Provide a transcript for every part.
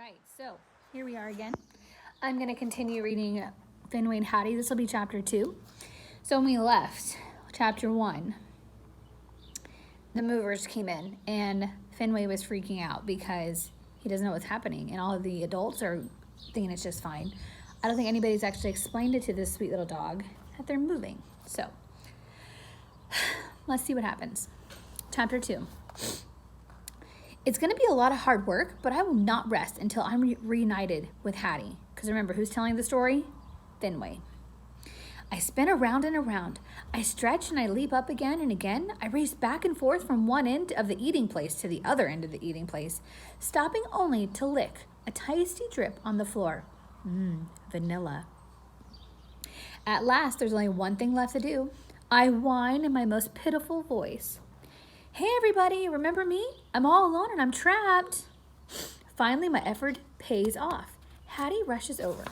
right, so here we are again. I'm going to continue reading Fenway and Hattie. This will be chapter 2. So when we left chapter 1, the movers came in and Fenway was freaking out because he doesn't know what's happening and all of the adults are thinking it's just fine. I don't think anybody's actually explained it to this sweet little dog that they're moving. So let's see what happens. Chapter 2. It's going to be a lot of hard work, but I will not rest until I'm reunited with Hattie. Because remember, who's telling the story? Fenway. I spin around and around. I stretch and I leap up again and again. I race back and forth from one end of the eating place to the other end of the eating place, stopping only to lick a tasty drip on the floor. Vanilla. At last, there's only one thing left to do. I whine in my most pitiful voice. Hey everybody, remember me? I'm all alone and I'm trapped. Finally, my effort pays off. Hattie rushes over.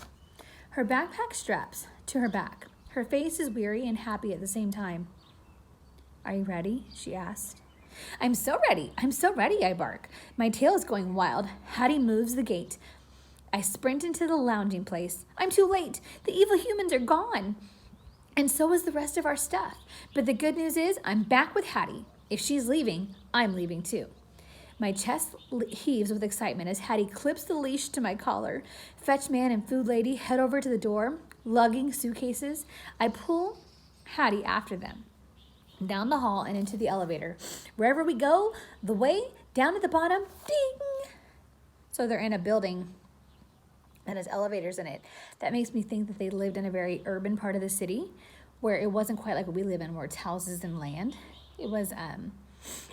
Her backpack straps to her back. Her face is weary and happy at the same time. Are you ready? She asked. I'm so ready, I bark. My tail is going wild. Hattie moves the gate. I sprint into the lounging place. I'm too late. The evil humans are gone. And so is the rest of our stuff. But the good news is I'm back with Hattie. If she's leaving, I'm leaving too. My chest heaves with excitement as Hattie clips the leash to my collar. Fetch man and food lady head over to the door, lugging suitcases. I pull Hattie after them, down the hall and into the elevator. Wherever we go, the way down at the bottom, ding! So they're in a building that has elevators in it. That makes me think that they lived in a very urban part of the city where it wasn't quite like what we live in, where it's houses and land. It was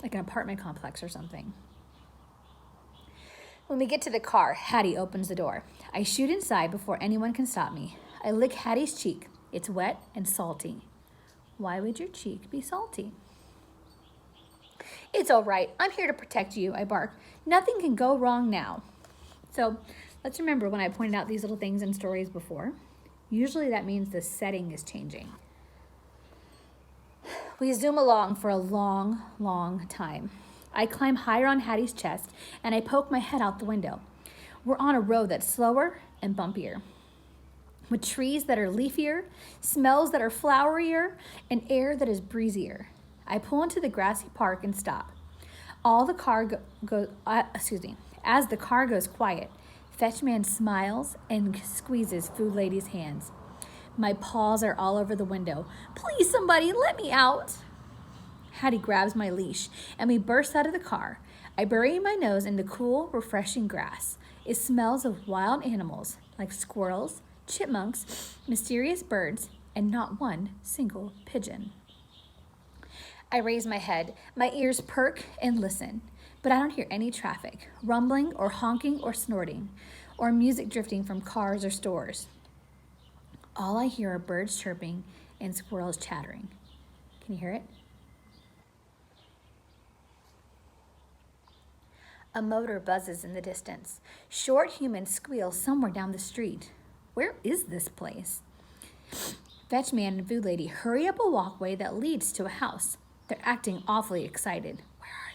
like an apartment complex or something. When we get to the car, Hattie opens the door. I shoot inside before anyone can stop me. I lick Hattie's cheek. It's wet and salty. Why would your cheek be salty? It's all right. I'm here to protect you, I bark. Nothing can go wrong now. So let's remember when I pointed out these little things in stories before, usually that means the setting is changing. We zoom along for a long, long time. I climb higher on Hattie's chest, and I poke my head out the window. We're on a road that's slower and bumpier, with trees that are leafier, smells that are flowerier, and air that is breezier. I pull into the grassy park and stop. As the car goes quiet, Fetchman smiles and squeezes Food Lady's hands. My paws are all over the window. Please, somebody, let me out. Hattie grabs my leash, and we burst out of the car. I bury my nose in the cool, refreshing grass. It smells of wild animals, like squirrels, chipmunks, mysterious birds, and not one single pigeon. I raise my head. My ears perk and listen, but I don't hear any traffic, rumbling or honking or snorting, or music drifting from cars or stores. All I hear are birds chirping and squirrels chattering. Can you hear it? A motor buzzes in the distance. Short humans squeal somewhere down the street. Where is this place? Fetchman and Food Lady hurry up a walkway that leads to a house. They're acting awfully excited. Where are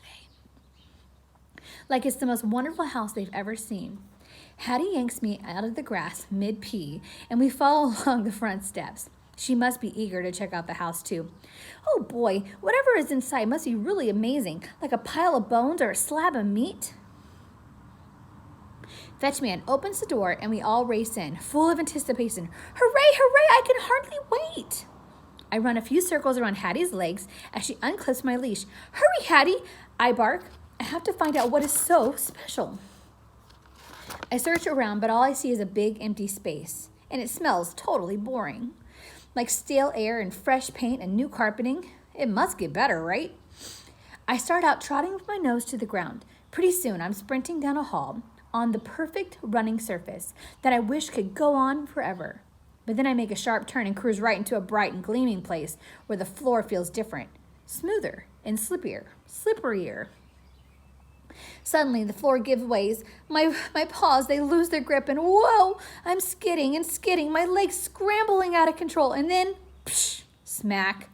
they? Like it's the most wonderful house they've ever seen. Hattie yanks me out of the grass mid-pee, and we follow along the front steps. She must be eager to check out the house, too. Oh boy, whatever is inside must be really amazing, like a pile of bones or a slab of meat. Fetchman opens the door, and we all race in, full of anticipation. Hooray, hooray, I can hardly wait. I run a few circles around Hattie's legs as she unclips my leash. Hurry, Hattie, I bark. I have to find out what is so special. I search around, but all I see is a big empty space, and it smells totally boring. Like stale air and fresh paint and new carpeting. It must get better, right? I start out trotting with my nose to the ground. Pretty soon, I'm sprinting down a hall on the perfect running surface that I wish could go on forever. But then I make a sharp turn and cruise right into a bright and gleaming place where the floor feels different, smoother and slipperier. Suddenly, the floor gives way. My paws, they lose their grip, and whoa, I'm skidding and skidding, my legs scrambling out of control, and then, psh, smack,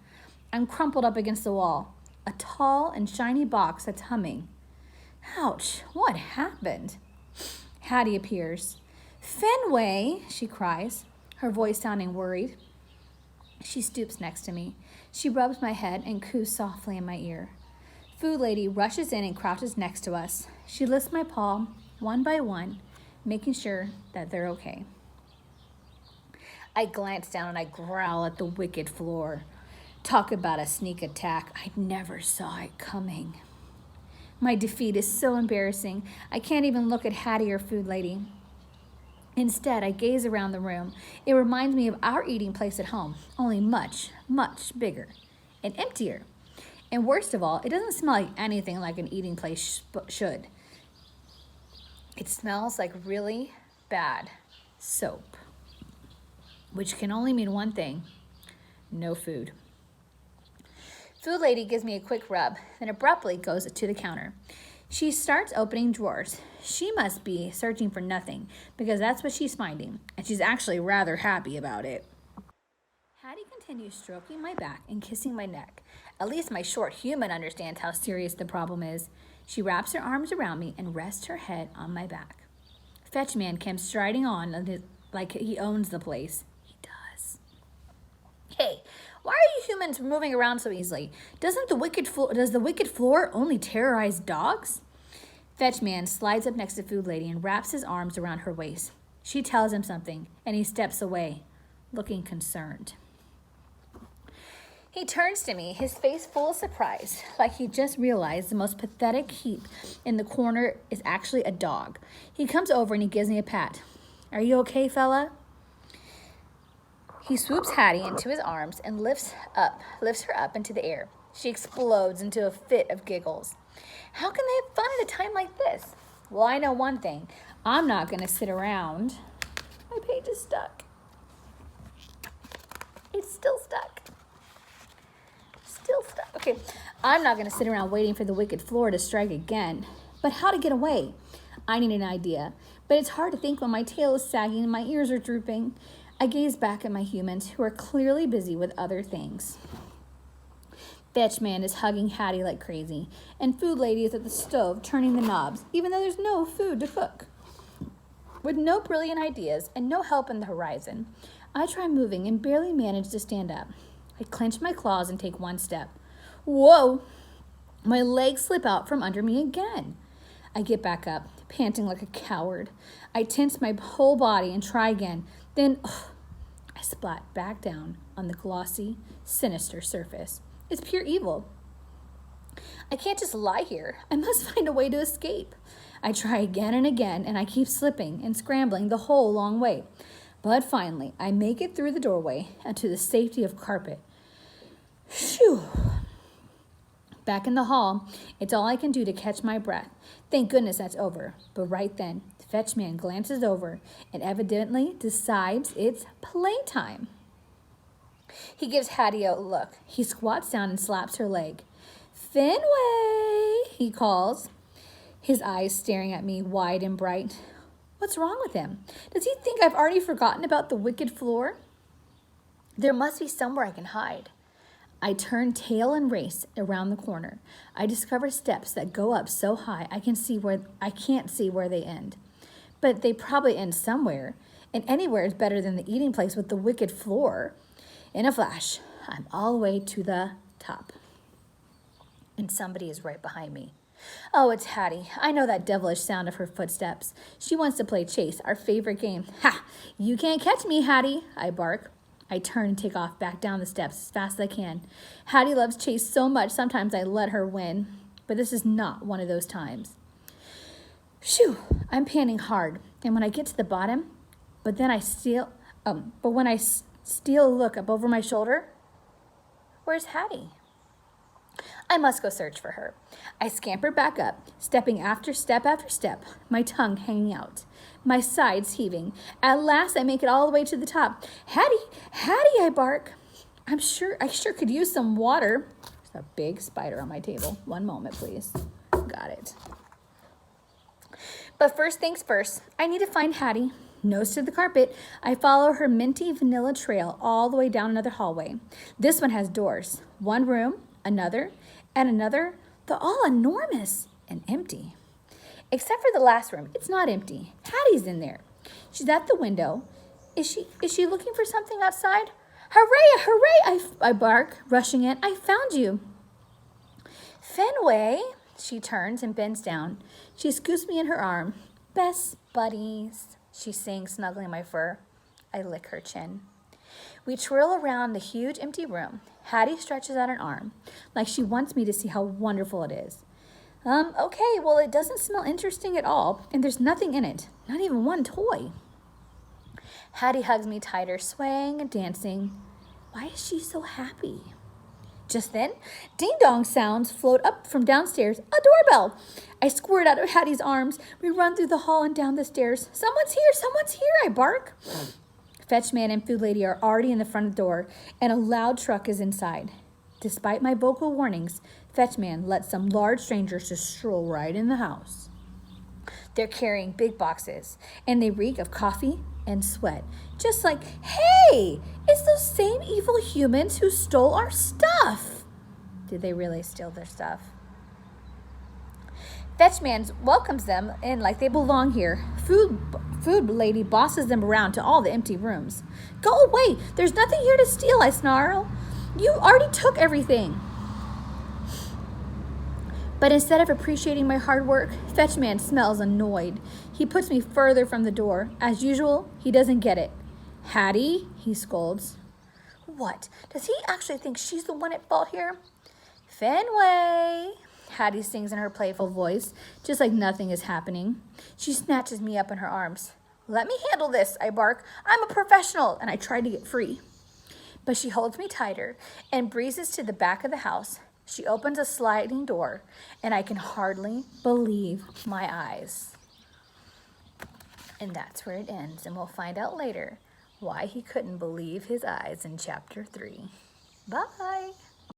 I'm crumpled up against the wall, a tall and shiny box that's humming. Ouch, what happened? Hattie appears. Fenway, she cries, her voice sounding worried. She stoops next to me. She rubs my head and coos softly in my ear. Food Lady rushes in and crouches next to us. She lifts my paw one by one, making sure that they're okay. I glance down and I growl at the wicked floor. Talk about a sneak attack. I never saw it coming. My defeat is so embarrassing. I can't even look at Hattie or Food Lady. Instead, I gaze around the room. It reminds me of our eating place at home, only much, much bigger and emptier. And worst of all, it doesn't smell like anything like an eating place should. It smells like really bad soap, which can only mean one thing: no food. Food Lady gives me a quick rub, then abruptly goes to the counter. She starts opening drawers. She must be searching for nothing, because that's what she's finding, and she's actually rather happy about it. Hattie continues stroking my back and kissing my neck. At least my short human understands how serious the problem is. She wraps her arms around me and rests her head on my back. Fetch Man comes striding on like he owns the place. He does. Hey, why are you humans moving around so easily? Does the wicked floor only terrorize dogs? Fetch Man slides up next to Food Lady and wraps his arms around her waist. She tells him something, and he steps away, looking concerned. He turns to me, his face full of surprise, like he just realized the most pathetic heap in the corner is actually a dog. He comes over and he gives me a pat. Are you okay, fella? He swoops Hattie into his arms and lifts her up into the air. She explodes into a fit of giggles. How can they have fun at a time like this? Well, I know one thing. I'm not going to sit around. My page is stuck. It's still stuck. Okay, I'm not going to sit around waiting for the wicked floor to strike again. But how to get away? I need an idea. But it's hard to think when my tail is sagging and my ears are drooping. I gaze back at my humans, who are clearly busy with other things. Fetch Man is hugging Hattie like crazy, and Food Lady is at the stove turning the knobs, even though there's no food to cook. With no brilliant ideas and no help in the horizon, I try moving and barely manage to stand up. I clench my claws and take one step. Whoa! My legs slip out from under me again. I get back up, panting like a coward. I tense my whole body and try again. Then, I splat back down on the glossy, sinister surface. It's pure evil. I can't just lie here. I must find a way to escape. I try again and again, and I keep slipping and scrambling the whole long way. But finally, I make it through the doorway and to the safety of carpet. Phew. Back in the hall, it's all I can do to catch my breath. Thank goodness that's over. But right then, Fetch Man glances over and evidently decides it's playtime. He gives Hattie a look. He squats down and slaps her leg. Fenway, he calls, his eyes staring at me wide and bright. What's wrong with him? Does he think I've already forgotten about the wicked floor? There must be somewhere I can hide. I turn tail and race around the corner. I discover steps that go up so high I can't see where they end. But they probably end somewhere, and anywhere is better than the eating place with the wicked floor. In a flash, I'm all the way to the top. And somebody is right behind me. Oh, it's Hattie. I know that devilish sound of her footsteps. She wants to play chase, our favorite game. Ha! You can't catch me, Hattie, I bark. I turn and take off back down the steps as fast as I can. Hattie loves chase so much, sometimes I let her win. But this is not one of those times. Phew! I'm panting hard. And when I get to the bottom, when I steal a look up over my shoulder, where's Hattie? I must go search for her. I scamper back up, stepping after step, my tongue hanging out, my sides heaving. At last, I make it all the way to the top. Hattie, I bark. I sure could use some water. There's a big spider on my table. One moment, please. Got it. But first things first, I need to find Hattie. Nose to the carpet, I follow her minty vanilla trail all the way down another hallway. This one has doors. One room, another, and another. They're all enormous and empty. Except for the last room. It's not empty. Hattie's in there. She's at the window. Is she looking for something outside? Hooray, hooray, I bark, rushing in. I found you. Fenway, she turns and bends down. She scoops me in her arm. Best buddies, she sings, snuggling my fur. I lick her chin. We twirl around the huge empty room. Hattie stretches out an arm, like she wants me to see how wonderful it is. Okay, well, it doesn't smell interesting at all, and there's nothing in it, not even one toy. Hattie hugs me tighter, swaying and dancing. Why is she so happy? Just then, ding-dong sounds float up from downstairs. A doorbell! I squirt out of Hattie's arms. We run through the hall and down the stairs. Someone's here, I bark. Fetchman and Food Lady are already in the front door, and a loud truck is inside. Despite my vocal warnings, Fetchman lets some large strangers just stroll right in the house. They're carrying big boxes, and they reek of coffee and sweat. Just like, hey, it's those same evil humans who stole our stuff. Did they really steal their stuff? Fetchman welcomes them in like they belong here. Food Lady bosses them around to all the empty rooms. Go away, there's nothing here to steal, I snarl. You already took everything. But instead of appreciating my hard work, Fetchman smells annoyed. He puts me further from the door. As usual, he doesn't get it. Hattie, he scolds. What? Does he actually think she's the one at fault here? Fenway, Hattie sings in her playful voice, just like nothing is happening. She snatches me up in her arms. Let me handle this, I bark. I'm a professional, and I try to get free. But she holds me tighter and breezes to the back of the house. She opens a sliding door, and I can hardly believe my eyes. And that's where it ends, and we'll find out later why he couldn't believe his eyes in Chapter 3. Bye!